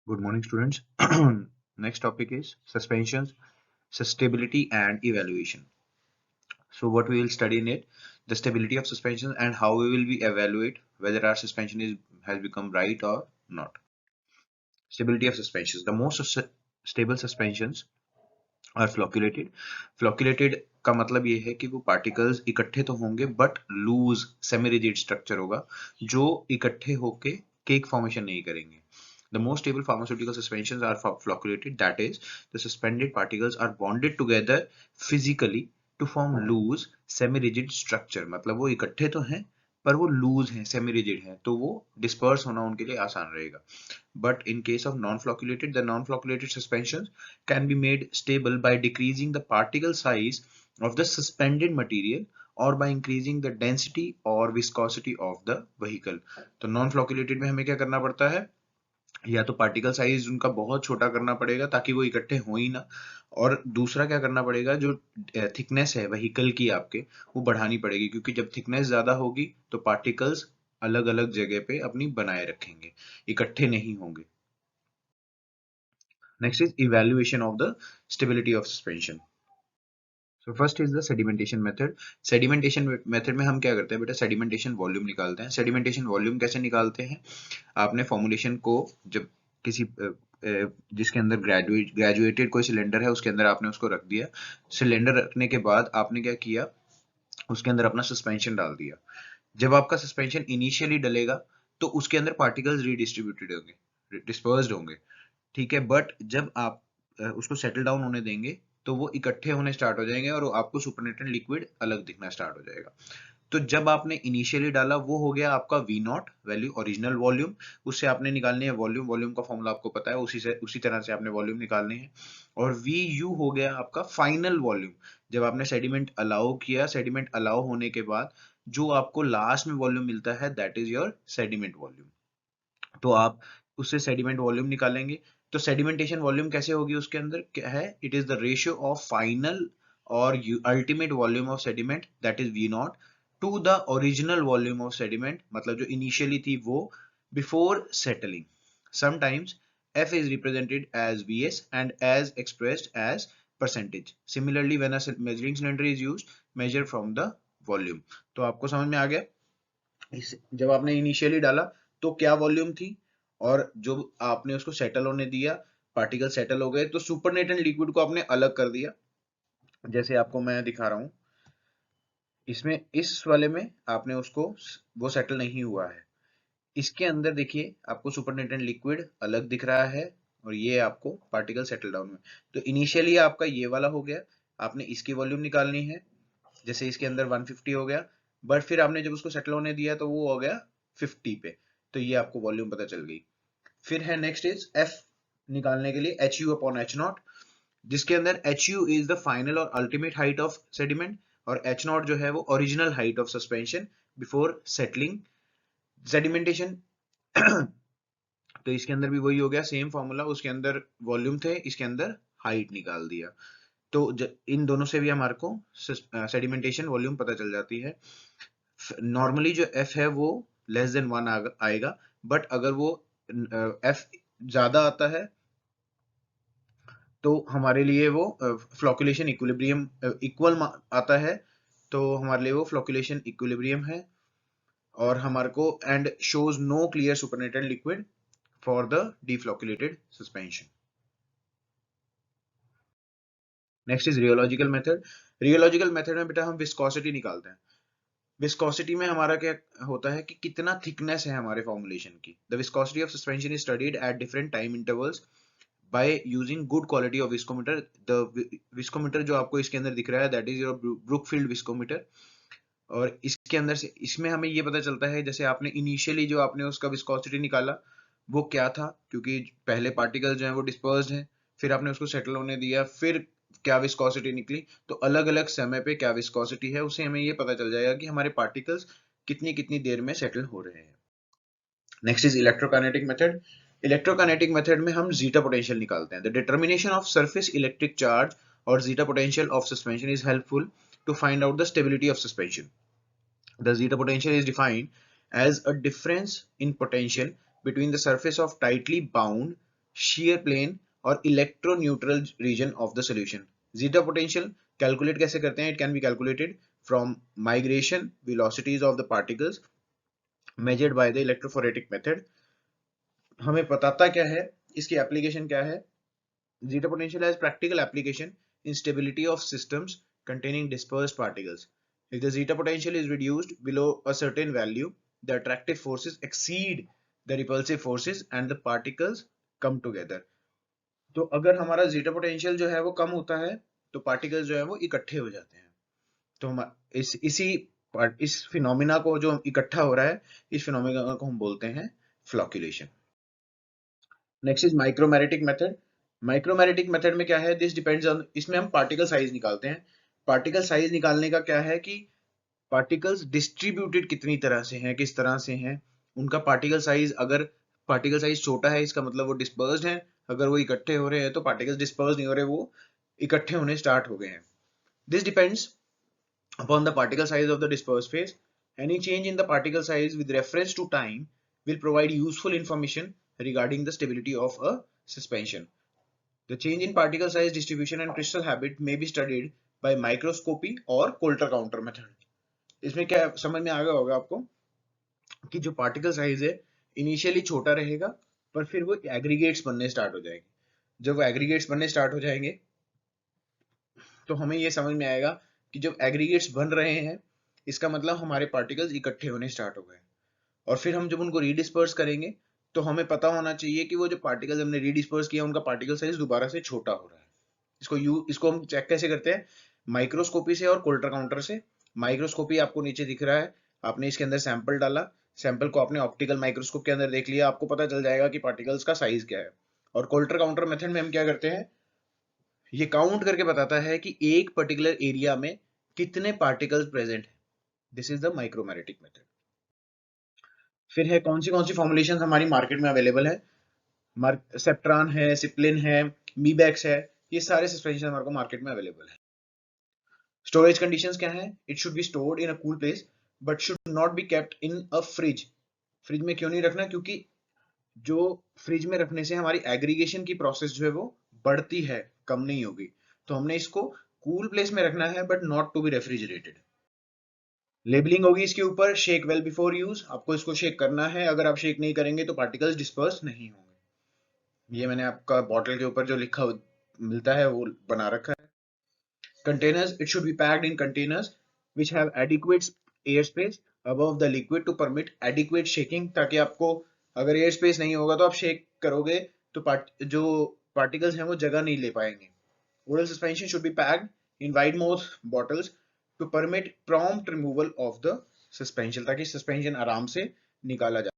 Good morning, students. Next topic is suspensions, stability, and evaluation. So, what we will study in it, the stability of suspension and how we will be evaluate whether our suspension has become right or not. Stability of suspensions. The most stable suspensions are flocculated. Flocculated का मतलब ये है कि वो particles इकट्ठे तो होंगे but loose semi rigid structure होगा जो इकट्ठे होके केक फॉर्मेशन नहीं करेंगे. The most stable pharmaceutical suspensions are flocculated, that is, the suspended particles are bonded together physically to form loose semi-rigid structure. मतलब वो इकट्ठे तो हैं पर वो लूज हैं, सेमी रिजिड हैं, तो वो डिस्पर्स होना उनके लिए आसान रहेगा. But in case of non-flocculated, the non-flocculated suspensions can be made stable by decreasing the particle size of the suspended material or by increasing the density or viscosity of the vehicle. तो non-flocculated में हमें क्या करना पड़ता है, या तो particle size उनका बहुत छोटा करना पड़ेगा ताकि वो इकट्ठे हो ही ना, और दूसरा क्या करना पड़ेगा, जो थिकनेस है व्हीकल की आपके वो बढ़ानी पड़ेगी, क्योंकि जब थिकनेस ज्यादा होगी तो पार्टिकल्स अलग अलग जगह पे अपनी बनाए रखेंगे, इकट्ठे नहीं होंगे. Next is evaluation of the stability of suspension. So first is the sedimentation method. Sedimentation method में हम क्या करते हैं बेटा, sedimentation volume निकालते हैं. Sedimentation volume कैसे निकालते हैं, आपने formulation को जब किसी जिसके अंदर ग्रेजुएटेड कोई सिलेंडर है उसके अंदर आपने उसको रख दिया. सिलेंडर रखने के बाद आपने क्या किया, उसके अंदर अपना सस्पेंशन डाल दिया. जब आपका सस्पेंशन इनिशियली डलेगा तो उसके अंदर पार्टिकल्स रीडिस्ट्रीब्यूटेड होंगे, डिस्पर्स्ड होंगे, ठीक है. बट जब आप उसको सेटल डाउन होने देंगे तो वो इकट्ठे होने स्टार्ट हो जाएंगे और आपको सुपरनेटेंट लिक्विड अलग दिखना स्टार्ट हो जाएगा. तो जब आपने इनिशियली डाला वो हो गया आपका V naught value, original volume. उससे आपने निकालनी है वॉल्यूम, वॉल्यूम का फॉर्मूला आपको पता है, उसी तरह से आपने वॉल्यूम निकालनी है. और वी यू हो गया आपका फाइनल वॉल्यूम. जब आपने सेडिमेंट अलाउ किया, सेडिमेंट अलाउ होने के बाद जो आपको लास्ट में वॉल्यूम मिलता है that is your sediment volume. तो आप उससे सेडिमेंट वॉल्यूम निकालेंगे. तो सेडिमेंटेशन वॉल्यूम कैसे होगी, उसके अंदर क्या है, it is the ratio of final और ultimate volume of sediment that is V naught to the original volume of sediment, मतलब जो इनिशियली थी वो before settling. Sometimes F is represented as Vs and as expressed as percentage. Similarly, when a measuring cylinder is used, measure from the volume. तो आपको समझ में आ गया, जब आपने इनिशियली डाला तो क्या वॉल्यूम थी, और जो आपने उसको सेटल होने दिया, पार्टिकल सेटल हो गए तो सुपरनेटेंट लिक्विड को आपने अलग कर दिया. जैसे आपको मैं दिखा रहा हूं, इसमें इस वाले में आपने उसको, वो सेटल नहीं हुआ है. इसके अंदर देखिए आपको सुपरनेटेंट लिक्विड अलग दिख रहा है और ये आपको पार्टिकल सेटल डाउन में. तो इनिशियली आपका ये वाला हो गया, आपने इसकी वॉल्यूम निकालनी है. जैसे इसके अंदर 150 हो गया, बट फिर आपने जब उसको सेटल होने दिया तो वो हो गया 50 पे. तो ये आपको वॉल्यूम पता चल गई. फिर है नेक्स्ट इज एफ निकालने के लिए H U upon H not, जिसके अंदर H U is the final और अल्टीमेट हाइट ऑफ सेडिमेंट और एच नॉट जो है वो original height of suspension before settling sedimentation. तो इसके अंदर भी वही हो गया, सेम फॉर्मूला, उसके अंदर वॉल्यूम थे, इसके अंदर हाइट निकाल दिया. तो इन दोनों से भी हमारे को सेडिमेंटेशन वॉल्यूम पता चल जाती है. नॉर्मली जो एफ है वो लेस देन 1 आएगा, बट अगर वो एफ ज्यादा आता है तो हमारे लिए वो फ्लोकुलेशन इक्विलिब्रियम इक्वल आता है, तो हमारे लिए वो फ्लोकुलेशन इक्विलिब्रियम है. और हमारे को end shows no clear supernatant liquid for the deflocculated suspension. Next is rheological method. Rheological method में बेटा हम विस्कोसिटी निकालते हैं. विस्कोसिटी में हमारा क्या होता है कि कितना थिकनेस है हमारे फॉर्मुलेशन की. The viscosity of suspension is studied at different time intervals by using good quality of viscometer. The viscometer जो आपको इसके अंदर दिख रहा है that is your Brookfield viscometer. और इसके अंदर से इसमें हमें ये पता चलता है, जैसे आपने इनिशियली जो आपने उसका विस्कोसिटी निकाला वो क्या था, क्योंकि पहले पार्टिकल जो है वो डिस्पर्स्ड है, फिर आपने उसको सेटल होने दिया, फिर क्या विस्कोसिटी निकली, तो अलग अलग समय पे क्या विस्कोसिटी है उससे हमें ये पता चल जाएगा कि हमारे पार्टिकल्स कितनी कितनी देर में सेटल हो रहे हैं. Next is electrokinetic method. Electrokinetic method में हम जीटा पोटेंशियल निकालते हैं. The determination of surface electric charge और zeta potential of suspension is helpful to find out the stability of suspension. The zeta potential is defined as a difference in potential between the surface of tightly bound shear plane और electroneutral region of the solution. Zeta potential calculate कैसे करते हैं? It can be calculated from migration velocities of the particles measured by the electrophoretic method. हमें बताता क्या है, इसकी application क्या है? Zeta potential has practical application in stability of systems containing dispersed particles. If the zeta potential is reduced below a certain value, the attractive forces exceed the repulsive forces and the particles come together. तो अगर हमारा zeta potential जो है वो कम होता है तो particles जो है वो इकट्ठे हो जाते हैं. तो हम इस फिनोमिना को जो इकट्ठा हो रहा है, इस फिनोमिना को हम बोलते हैं flocculation. Next is micromeritic method. Micromeritic method में क्या है? दिस डिपेंड्स ऑन, इसमें हम पार्टिकल साइज निकालते हैं. पार्टिकल साइज निकालने का क्या है कि पार्टिकल्स डिस्ट्रीब्यूटेड कितनी तरह से हैं, किस तरह से हैं, उनका पार्टिकल साइज. अगर पार्टिकल साइज छोटा है इसका मतलब वो डिस्पर्स्ड है. अगर वो इकट्ठे हो रहे हैं तो पार्टिकल्स डिस्पर्स नहीं हो रहे, वो इकट्ठे होने स्टार्ट हो गए हैं. This depends upon the particle size of the dispersed phase. Any change in the particle size with reference to time will provide useful information regarding the stability of a suspension. The change in particle size distribution and crystal habit may be studied by microscopy or Coulter counter method. इसमें क्या समझ में आ गया होगा आपको कि जो particle size है इनिशियली छोटा रहेगा पर फिर वो एग्रीगेट्स बनने स्टार्ट हो जाएंगे. जब वो एग्रीगेट्स बनने स्टार्ट हो जाएंगे तो हमें ये समझ में आएगा कि जब एग्रीगेट्स बन रहे हैं इसका मतलब हमारे पार्टिकल्स इकट्ठे होने स्टार्ट हो गए. और फिर हम जब उनको रीडिस्पर्स करेंगे तो हमें पता होना चाहिए कि वो जो पार्टिकल्स हमने रीडिस्पर्स किया उनका पार्टिकल साइज दोबारा से छोटा हो रहा है. इसको हम चेक कैसे करते हैं? माइक्रोस्कोपी से और कोल्टर काउंटर से. माइक्रोस्कोपी आपको नीचे दिख रहा है, आपने इसके अंदर सैंपल डाला, सैंपल को आपने ऑप्टिकल माइक्रोस्कोप के अंदर देख लिया, आपको पता चल जाएगा कि पार्टिकल्स का साइज क्या है. और कोल्टर काउंटर मेथड में हम क्या करते हैं? ये काउंट करके बताता है कि एक पर्टिकुलर एरिया में कितने पार्टिकल्स प्रेजेंट है. This is the micromeritic method. फिर है कौन सी फॉर्मुलेशन हमारी मार्केट में अवेलेबल है? सेप्ट्रॉन है, सिप्लिन है, मीबैक्स है, ये सारे सस्पेंशन हमारे को मार्केट में अवेलेबल है. स्टोरेज कंडीशंस क्या है? It should be stored in a cool place but should not be kept in a fridge. Fridge में क्यों नहीं रखना? क्योंकि जो फ्रिज में रखने से हमारी एग्रीगेशन की प्रोसेस जो है वो बढ़ती है, कम नहीं होगी. तो हमने इसको कूल प्लेस में रखना है but not to be refrigerated. Labelling होगी इसके ऊपर, शेक वेल बिफोर यूज. आपको इसको शेक करना है, अगर आप शेक नहीं करेंगे तो पार्टिकल्स डिस्पर्स नहीं होंगे. ये मैंने आपका बॉटल के ऊपर जो लिखा मिलता है वो बना रखा है. Containers, it should be packed in containers which have adequate air space above the liquid to permit adequate shaking. ताकि आपको अगर एयर स्पेस नहीं होगा तो आप शेक करोगे तो जो पार्टिकल्स हैं वो जगह नहीं ले पाएंगे. Oral suspension should be packed in wide mouth bottles to permit prompt removal of the suspension, ताकि सस्पेंशन आराम से निकाला जा